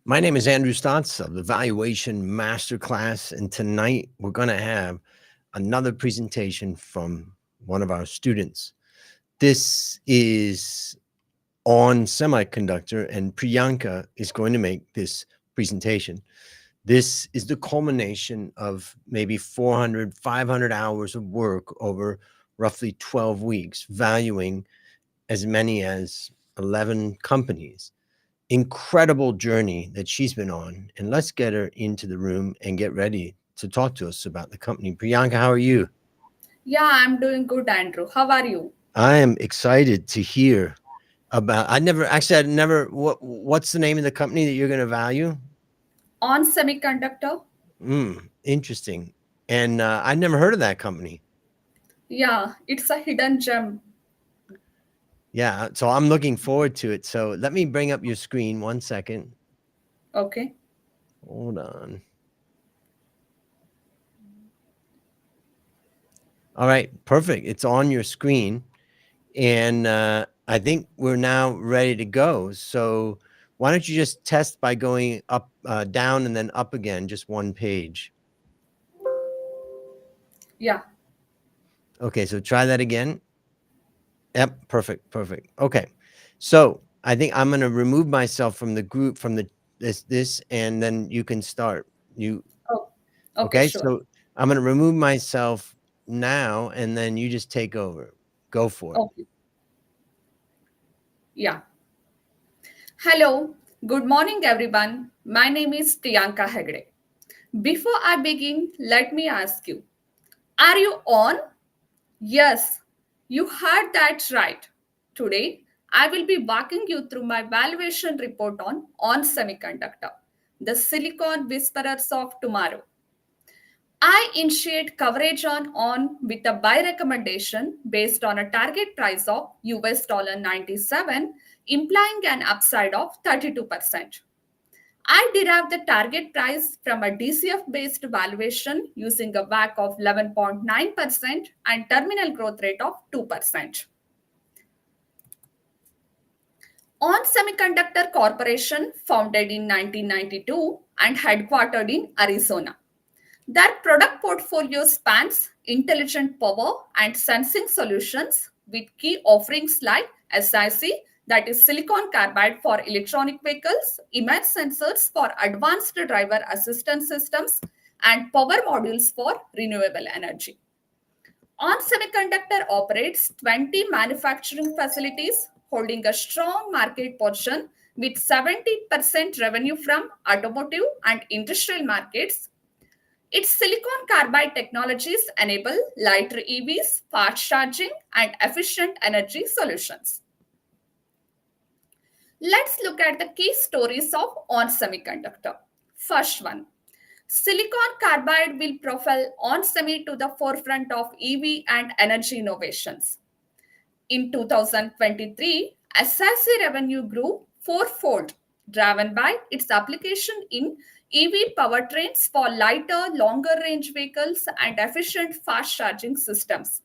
My name is Andrew Stotz of the Valuation Master Class, and tonight we're going to have another presentation from one of our students. This is on semiconductor, and Priyanka is going to make this presentation. This is the culmination of maybe 400, 500 hours of work over roughly 12 weeks, valuing as many as 11 companies. Incredible journey that she's been on, and let's get her into the room and get ready to talk to us about the company. Priyanka, how are you? Yeah, I'm doing good, Andrew. How are you? I am excited to hear about. What's the name of the company that you're going to value? On semiconductor? Interesting. And I never heard of that company. Yeah, it's a hidden gem. Yeah, so I'm looking forward to it. So let me bring up your screen 1 second. Okay. Hold on. All right, perfect. It's on your screen. And I think we're now ready to go. So why don't you just test by going up, down, and then up again, just one page. Yeah. Okay, so try that again. Yep, perfect, perfect. Okay, so I think I'm gonna remove myself from the group, from this, and then you can start. You Oh, okay, okay? sure. So I'm gonna remove myself now, and then you just take over. Go for it. Okay. Yeah. Hello. Good morning, everyone. My name is Priyanka Hegde. Before I begin, let me ask you, are you on? Yes, you heard that right. Today, I will be walking you through my valuation report on Semiconductor, the silicon whisperers of tomorrow. I initiate coverage on with a buy recommendation based on a target price of $97, implying an upside of 32%. I derive the target price from a DCF based valuation using a WACC of 11.9% and terminal growth rate of 2%. On Semiconductor Corporation, founded in 1992 and headquartered in Arizona. Their product portfolio spans intelligent power and sensing solutions with key offerings like SiC, that is silicon carbide for electronic vehicles, image sensors for advanced driver assistance systems, and power modules for renewable energy. On Semiconductor operates 20 manufacturing facilities holding a strong market position with 70% revenue from automotive and industrial markets. Its silicon carbide technologies enable lighter EVs, fast charging, and efficient energy solutions. Let's look at the key stories of On Semiconductor. First one, silicon carbide will propel On Semi to the forefront of EV and energy innovations. In 2023, SiC revenue grew fourfold, driven by its application in EV powertrains for lighter, longer range vehicles and efficient fast charging systems.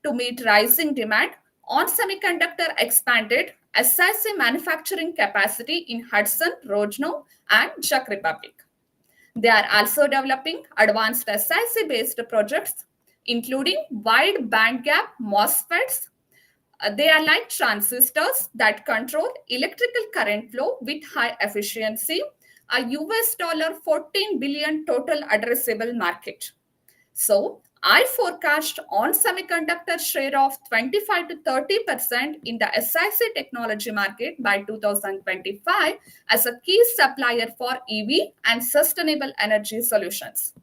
To meet rising demand, On Semiconductor expanded SiC manufacturing capacity in Hudson, Rožňov, and Czech Republic. They are also developing advanced SiC based projects, including wide bandgap MOSFETs. They are like transistors that control electrical current flow with high efficiency, a $14 billion total addressable market. So, I forecast On Semiconductor share of 25 to 30% in the SiC technology market by 2025 as a key supplier for EV and sustainable energy solutions.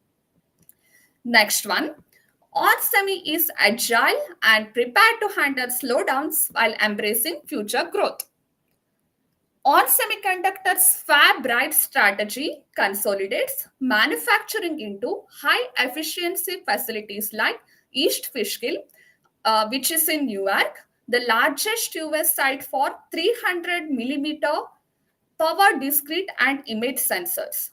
Next one, onsemi is agile and prepared to handle slowdowns while embracing future growth. On Semiconductor's Fab Right strategy consolidates manufacturing into high efficiency facilities like East Fishkill, which is in Newark, the largest US site for 300 millimeter power discrete and image sensors.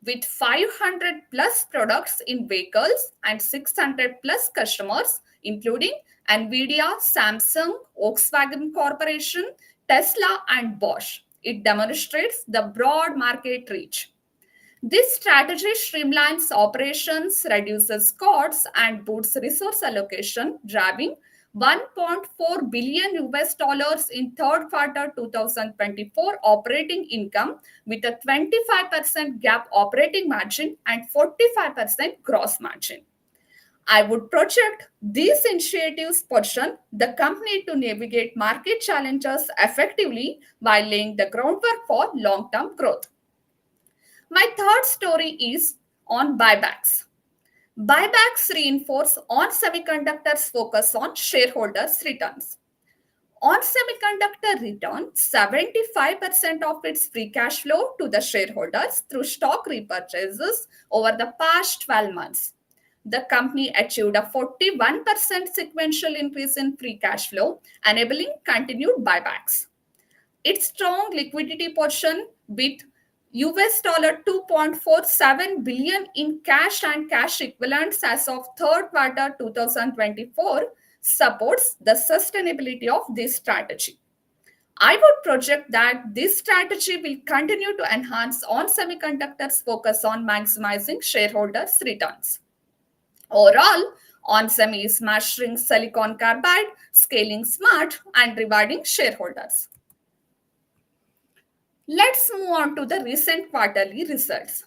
With 500 plus products in vehicles and 600 plus customers, including Nvidia, Samsung, Volkswagen Corporation, Tesla, and Bosch. It demonstrates the broad market reach. This strategy streamlines operations, reduces costs, and boosts resource allocation, driving 1.4 billion US dollars in third quarter 2024 operating income with a 25% gap operating margin and 45% gross margin. I would project these initiatives position the company to navigate market challenges effectively while laying the groundwork for long term growth. My third story is on buybacks. Buybacks reinforce on semiconductors' focus on shareholders' returns. On semiconductor return 75% of its free cash flow to the shareholders through stock repurchases over the past 12 months. The company achieved a 41% sequential increase in free cash flow, enabling continued buybacks. Its strong liquidity position with US $2.47 billion in cash and cash equivalents as of third quarter 2024 supports the sustainability of this strategy. I would project that this strategy will continue to enhance on semiconductors' focus on maximizing shareholders' returns. Overall, onsemi is mastering silicon carbide, scaling smart, and rewarding shareholders. Let's move on to the recent quarterly results.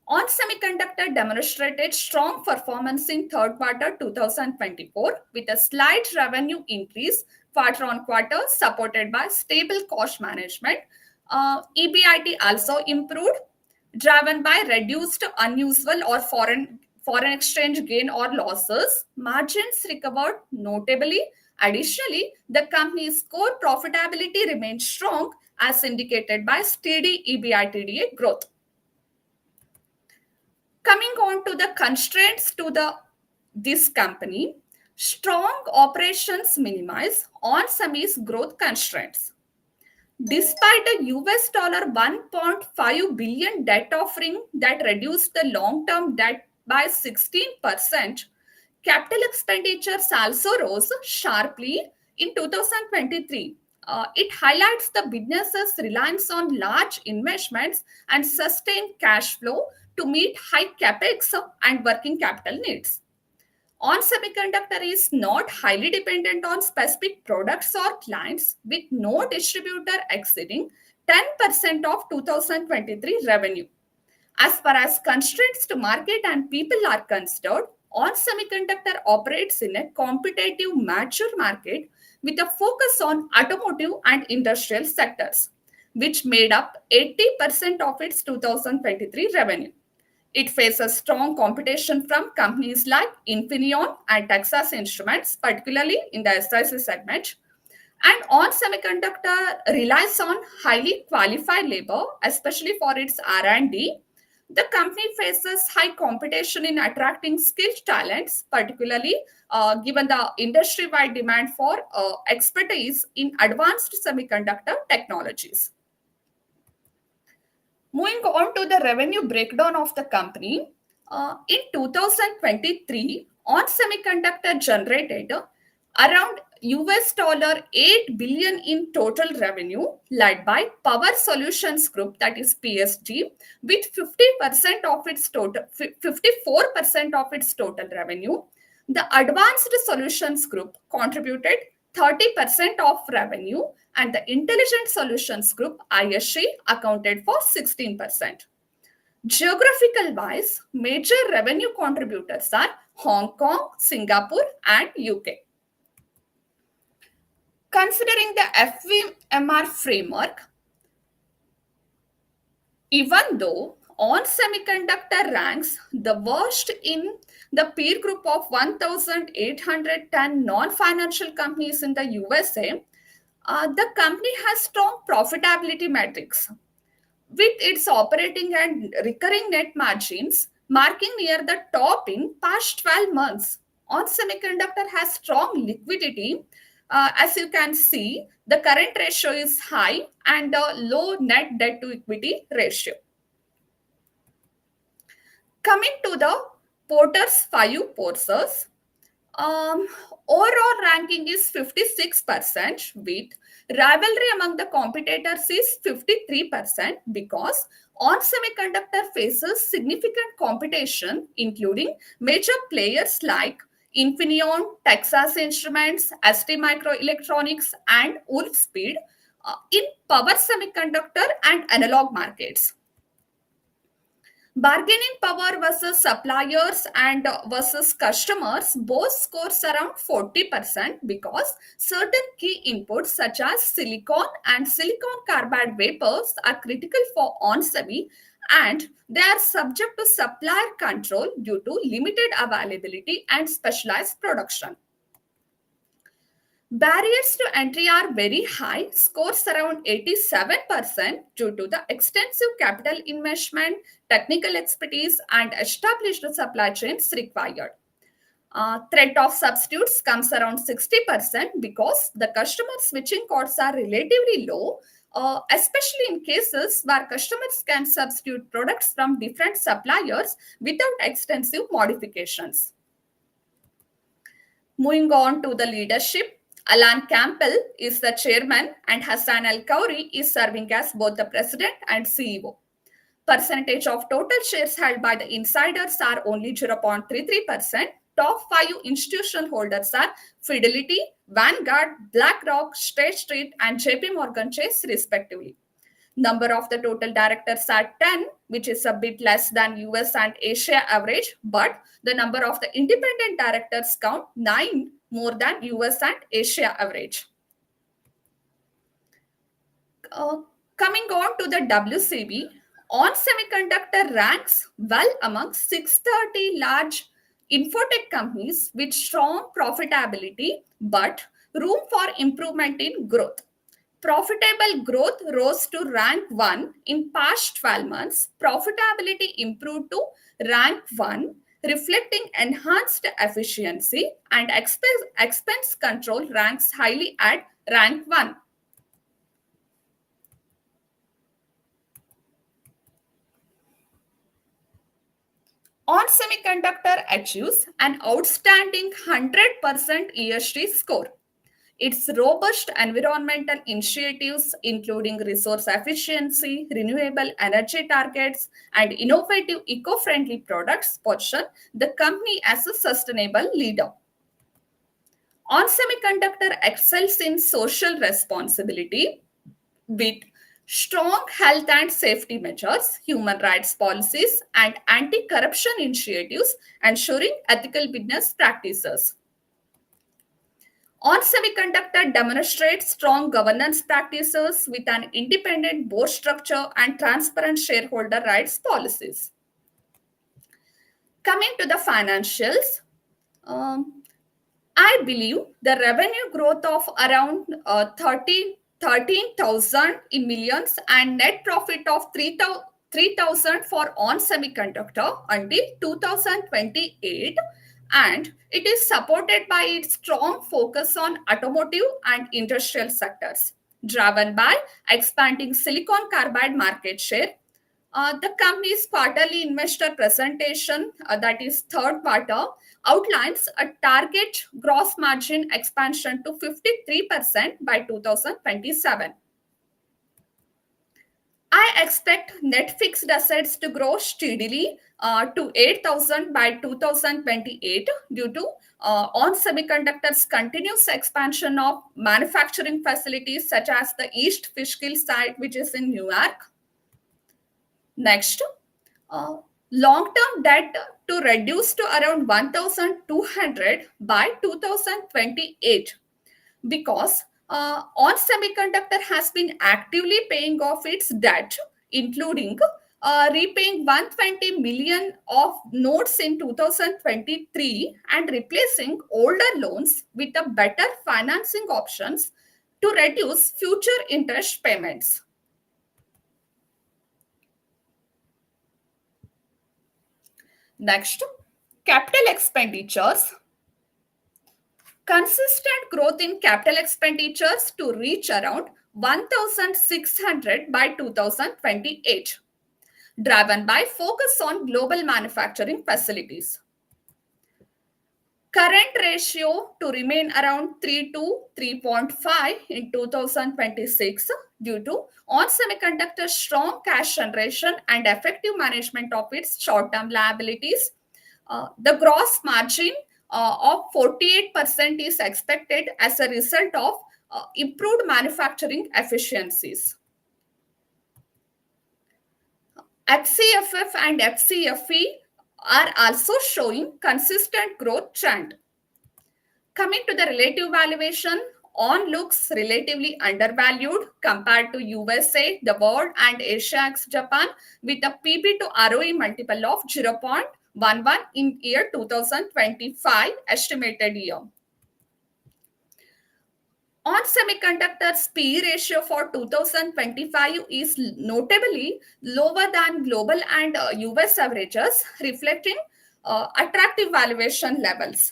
On Semiconductor demonstrated strong performance in third quarter 2024 with a slight revenue increase quarter on quarter supported by stable cost management. EBIT also improved, driven by reduced unusual or foreign exchange gain or losses. Margins recovered notably. Additionally, the company's core profitability remained strong as indicated by steady EBITDA growth. Coming on to the constraints to this company, strong operations minimize on semi's growth constraints. Despite a US dollar 1.5 billion debt offering that reduced the long-term debt by 16%, capital expenditures also rose sharply in 2023. It highlights the business's reliance on large investments and sustained cash flow to meet high capex and working capital needs. On semiconductor is not highly dependent on specific products or clients, with no distributor exceeding 10% of 2023 revenue. As far as constraints to market and people are concerned, on semiconductor operates in a competitive mature market with a focus on automotive and industrial sectors, which made up 80% of its 2023 revenue. It faces strong competition from companies like Infineon and Texas Instruments, particularly in the SiC segment. And on semiconductor relies on highly qualified labor, especially for its R&D. The company faces high competition in attracting skilled talents, particularly given the industry-wide demand for expertise in advanced semiconductor technologies. Moving on to the revenue breakdown of the company, in 2023, on semiconductor generated around US dollar 8 billion in total revenue, led by Power Solutions Group, that is PSG, with 54% of its total revenue. The Advanced Solutions Group contributed 30% of revenue, and the Intelligent Solutions Group, ISG, accounted for 16%. Geographical wise, major revenue contributors are Hong Kong, Singapore, and UK. Considering the FVMR framework, even though on semiconductor ranks the worst in the peer group of 1,810 non-financial companies in the USA, the company has strong profitability metrics, with its operating and recurring net margins marking near the top in past 12 months. On semiconductor has strong liquidity. As you can see, the current ratio is high and a low net debt to equity ratio. Coming to the Porter's 5 forces, Um, Overall ranking is 56%, with rivalry among the competitors is 53% because on semiconductor faces significant competition, including major players like Infineon, Texas Instruments, ST Microelectronics, and Wolfspeed in power semiconductor and analog markets. Bargaining power versus suppliers and versus customers both scores around 40% because certain key inputs such as silicon and silicon carbide wafers are critical for onsemi, and they are subject to supplier control due to limited availability and specialized production. Barriers to entry are very high, scores around 87% due to the extensive capital investment, technical expertise, and established supply chains required. Threat of substitutes comes around 60% because the customer switching costs are relatively low, especially in cases where customers can substitute products from different suppliers without extensive modifications. Moving on to the leadership, Alan Campbell is the chairman and Hassan Al Kauri is serving as both the president and CEO. Percentage of total shares held by the insiders are only 0.33%. Top five institutional holders are Fidelity, Vanguard, BlackRock, State Street, and JP Morgan Chase, respectively. Number of the total directors are 10, which is a bit less than US and Asia average, but the number of the independent directors count 9 more than US and Asia average. Uh, Coming on to the WCB, on semiconductor ranks well among 630 large infotech companies with strong profitability but room for improvement in growth. Profitable growth rose to rank 1 in past 12 months. Profitability improved to rank 1, reflecting enhanced efficiency, and expense control ranks highly at rank 1. On Semiconductor achieves an outstanding 100% ESG score. Its robust environmental initiatives, including resource efficiency, renewable energy targets, and innovative eco friendly products, position the company as a sustainable leader. On Semiconductor excels in social responsibility with strong health and safety measures, human rights policies, and anti corruption initiatives, ensuring ethical business practices. On Semiconductor demonstrates strong governance practices with an independent board structure and transparent shareholder rights policies. Coming to the financials, um, I believe the revenue growth of around 13,000 in millions and net profit of 3,000 for on semiconductor until 2028, and it is supported by its strong focus on automotive and industrial sectors driven by expanding silicon carbide market share. The company's quarterly investor presentation, that is third quarter, outlines a target gross margin expansion to 53% by 2027. I expect net fixed assets to grow steadily to 8,000 by 2028 due to on semiconductors continuous expansion of manufacturing facilities such as the East Fishkill site, which is in New York. Next, uh, long-term debt to reduce to around 1,200 by 2028 because on semiconductor has been actively paying off its debt, including repaying 120 million of notes in 2023 and replacing older loans with a better financing options to reduce future interest payments. Next, capital expenditures. Consistent growth in capital expenditures to reach around 1,600 by 2028, driven by focus on global manufacturing facilities. Current ratio to remain around 3 to 3.5 in 2026 due to on semiconductor strong cash generation and effective management of its short-term liabilities. The gross margin of 48% is expected as a result of improved manufacturing efficiencies. FCFF and FCFE are also showing consistent growth trend. Coming to the relative valuation, ON looks relatively undervalued compared to USA, the world, and Asia ex Japan with a PB to ROE multiple of 0.11 in year 2025 estimated year. On semiconductors, PE ratio for 2025 is notably lower than global and US averages, reflecting attractive valuation levels.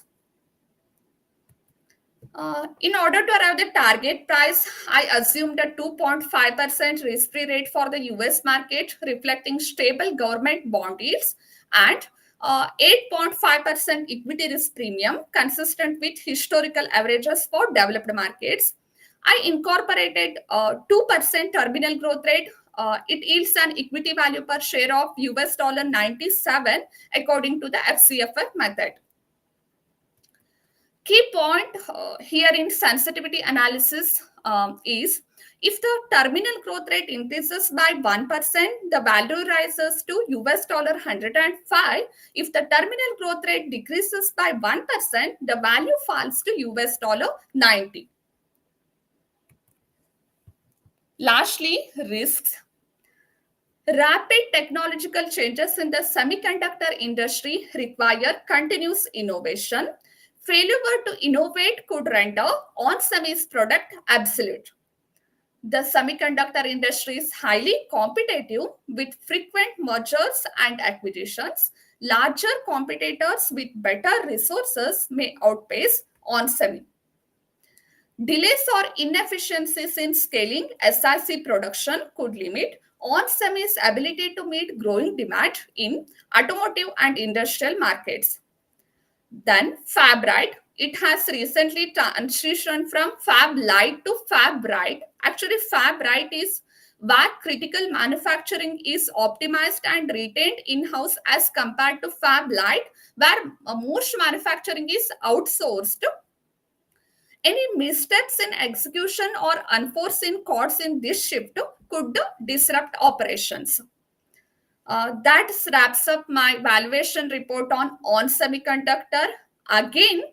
In order to arrive the target price, I assumed a 2.5% risk-free rate for the US market, reflecting stable government bond yields, and 8.5% equity risk premium, consistent with historical averages for developed markets. I incorporated 2% terminal growth rate. It yields an equity value per share of US dollar 97 according to the FCFF method. Key point here in sensitivity analysis is if the terminal growth rate increases by 1%, the value rises to US dollar 105. If the terminal growth rate decreases by 1%, the value falls to US dollar 90. Lastly, risks. Rapid technological changes in the semiconductor industry require continuous innovation. Failure to innovate could render on-semis product obsolete. The semiconductor industry is highly competitive with frequent mergers and acquisitions. Larger competitors with better resources may outpace on-semi. Delays or inefficiencies in scaling SiC production could limit on-semi's ability to meet growing demand in automotive and industrial markets. Then Fab Right. It has recently transitioned from Fab Light to Fab Right. Actually, Fab Right is where critical manufacturing is optimized and retained in-house as compared to Fab Light, where most manufacturing is outsourced. Any missteps in execution or unforeseen costs in this shift could disrupt operations. That wraps up my valuation report on semiconductor. Again,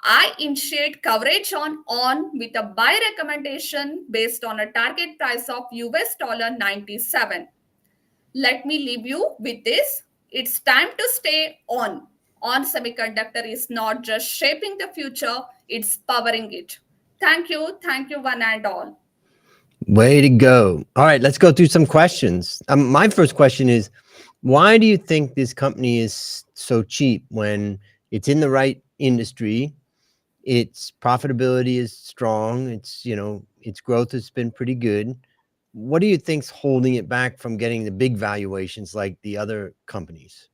I initiate coverage on with a buy recommendation based on a target price of US dollar 97. Let me leave you with this. It's time to stay on. On semiconductor is not just shaping the future, it's powering it. Thank you, one and all. Way to go. All right, let's go through some questions. My first question is, why do you think this company is so cheap when it's in the right industry? Its profitability is strong. Its growth has been pretty good. What do you think's holding it back from getting the big valuations like the other companies?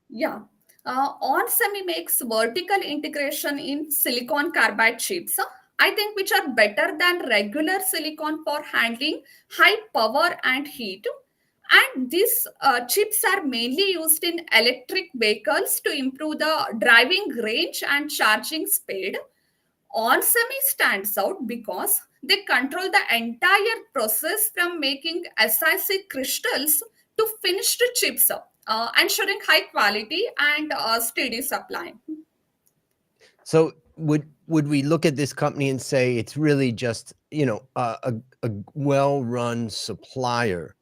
Yeah. OnSemi makes vertical integration in silicon carbide chips. I think which are better than regular silicon for handling high power and heat. And these chips are mainly used in electric vehicles to improve the driving range and charging speed. OnSemi stands out because they control the entire process from making SiC crystals to finished chips, ensuring high quality and steady supply. So would we look at this company and say it's really just a well-run supplier,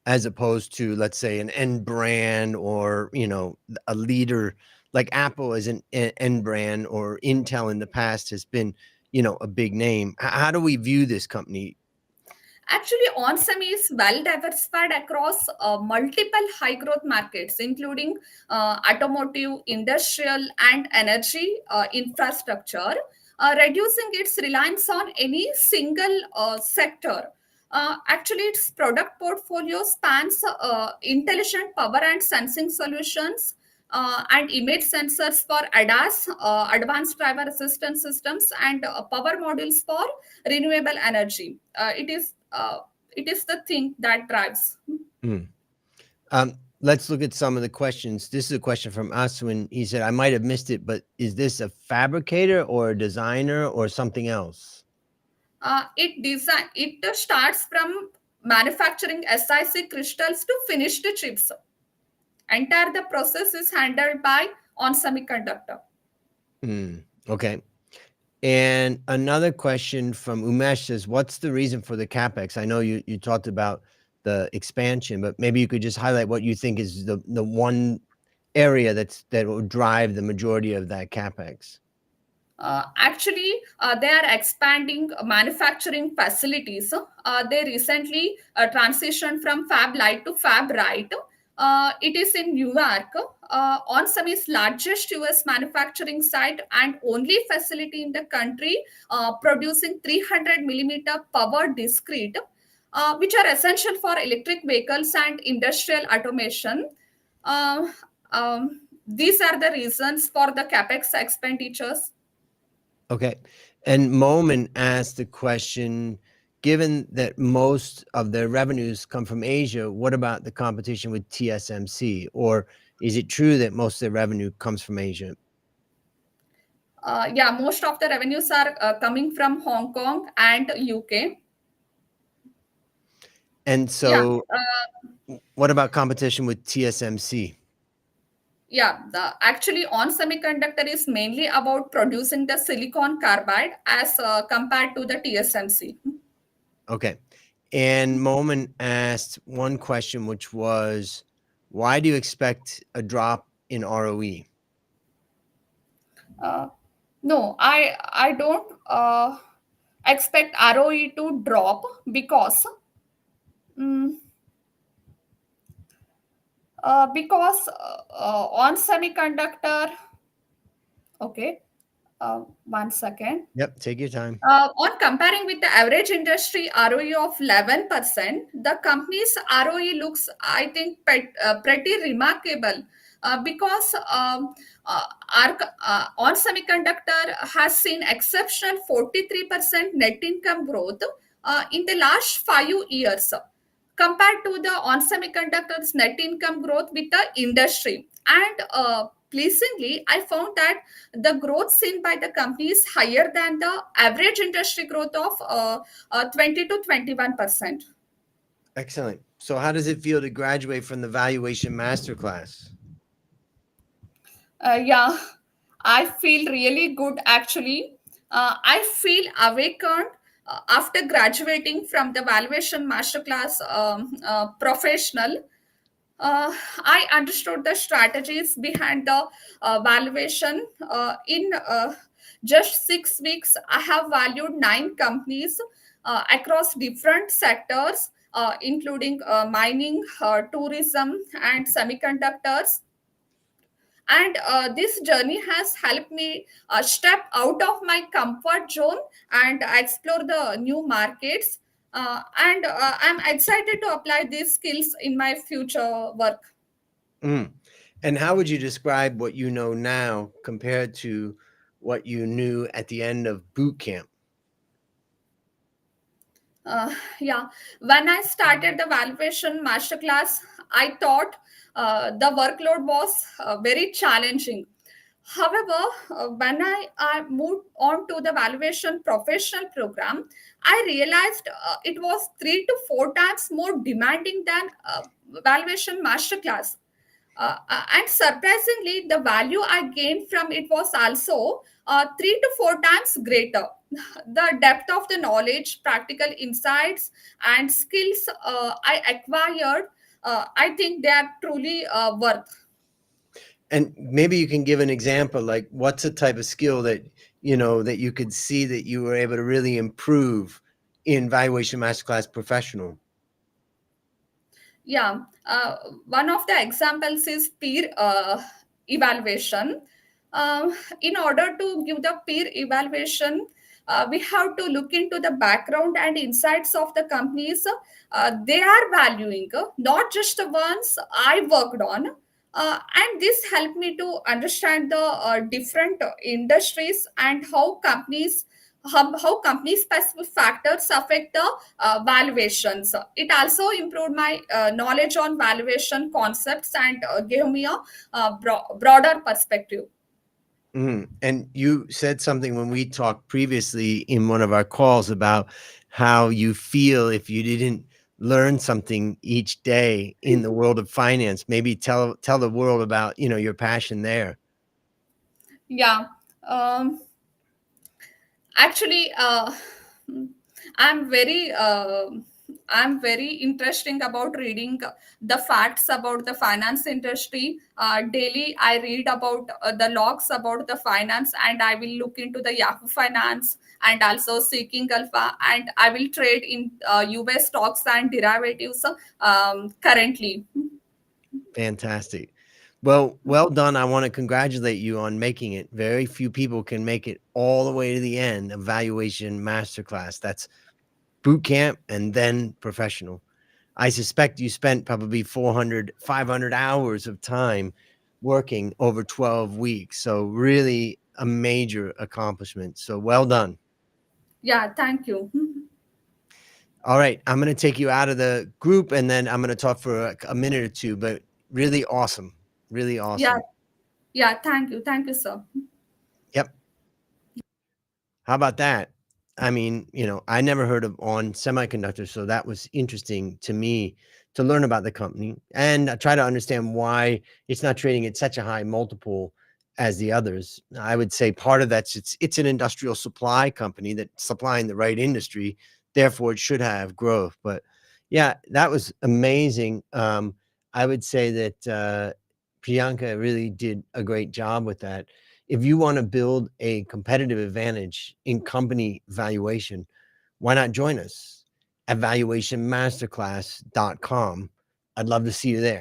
as opposed to, let's say, an end brand, or a leader like Apple is an end brand, or Intel in the past has been a big name? How do we view this company? Actually, OnSemi is well diversified across multiple high growth markets, including automotive, industrial, and energy infrastructure, reducing its reliance on any single sector. Actually, its product portfolio spans intelligent power and sensing solutions, and image sensors for ADAS, advanced driver assistance systems, and power modules for renewable energy. It is the thing that drives. Mm. Let's look at some of the questions. This is a question from Aswin. He said, I might have missed it, but is this a fabricator or a designer or something else? It starts from manufacturing SiC crystals to finished chips. Entire the process is handled by on semiconductor. Mm. Okay. And another question from Umesh says, what's the reason for the CapEx? I know you talked about the expansion, but maybe you could just highlight what you think is the one area that will drive the majority of that CapEx. Actually, they are expanding manufacturing facilities. They recently transitioned from Fab Light to Fab Right. It is in New York, onsemi's largest US manufacturing site and only facility in the country producing 300 millimeter power discrete, which are essential for electric vehicles and industrial automation. Uh, these are the reasons for the capex expenditures. Okay. And Momin asked the question, given that most of their revenues come from Asia, what about the competition with TSMC? Or is it true that most of their revenue comes from Asia? Yeah, most of the revenues are coming from Hong Kong and UK. And Yeah, so what about competition with TSMC? yeah. Actually, on semiconductor is mainly about producing the silicon carbide as compared to the TSMC. Okay. And Momin asked one question, which was, why do you expect a drop in ROE? Uh, no, I don't expect ROE to drop mm, because on semiconductor. Okay, 1 second. Yep, take your time. On comparing with the average industry ROE of 11%, the company's ROE looks, I think, pretty remarkable because our on semiconductor has seen exceptional 43% net income growth in the last 5 years compared to the on semiconductors net income growth with the industry. And pleasingly, I found that the growth seen by the company is higher than the average industry growth of 20 to 21%. Excellent. So how does it feel to graduate from the Valuation Master Class? Yeah, I feel really good actually. I feel awakened after graduating from the Valuation Masterclass Professional. I understood the strategies behind the valuation. In just 6 weeks, I have valued 9 companies across different sectors, including mining, tourism, and semiconductors. And this journey has helped me step out of my comfort zone and explore the new markets. And I'm excited to apply these skills in my future work. Mm. And how would you describe what you know now compared to what you knew at the end of boot camp? Uh, yeah, when I started the valuation masterclass, I thought the workload was very challenging. However, when I moved on to the valuation professional program, I realized it was 3 to 4 times more demanding than valuation masterclass. And surprisingly, the value I gained from it was also 3 to 4 times greater. The depth of the knowledge, practical insights, and skills I acquired, I think they are truly worth. And maybe you can give an example, like what's a type of skill that, that you could see that you were able to really improve in Valuation Masterclass Professional? Yeah, one of the examples is peer evaluation. Uh, in order to give the peer evaluation, we have to look into the background and insights of the companies they are valuing, not just the ones I worked on. And this helped me to understand the different industries and how company specific factors affect the valuations. It also improved my knowledge on valuation concepts and gave me a broader perspective. And you said something when we talked previously in one of our calls about how you feel if you didn't learn something each day in the world of finance. Maybe tell the world about, your passion there. Yeah. Um, Actually, I'm very I'm very interesting about reading the facts about the finance industry. Daily, I read about the logs about the finance, and I will look into the Yahoo Finance and also Seeking Alpha, and I will trade in US stocks and derivatives currently. Fantastic. Well done. I want to congratulate you on making it. Very few people can make it all the way to the end of Valuation Masterclass. That's boot camp and then professional. I suspect you spent probably 400, 500 hours of time working over 12 weeks. So really a major accomplishment. So well done. Yeah, thank you. All right, I'm going to take you out of the group and then I'm going to talk for a minute or two, but really awesome. Really Yeah, awesome. yeah, thank you, sir. Yep. How about that? I mean, I never heard of On Semiconductor, so that was interesting to me to learn about the company and try to understand why it's not trading at such a high multiple as the others. I would say part of that's it's an industrial supply company that's supplying the right industry, therefore it should have growth. But yeah, that was amazing. I would say that Priyanka really did a great job with that. If you want to build a competitive advantage in company valuation, why not join us at valuationmasterclass.com? I'd love to see you there.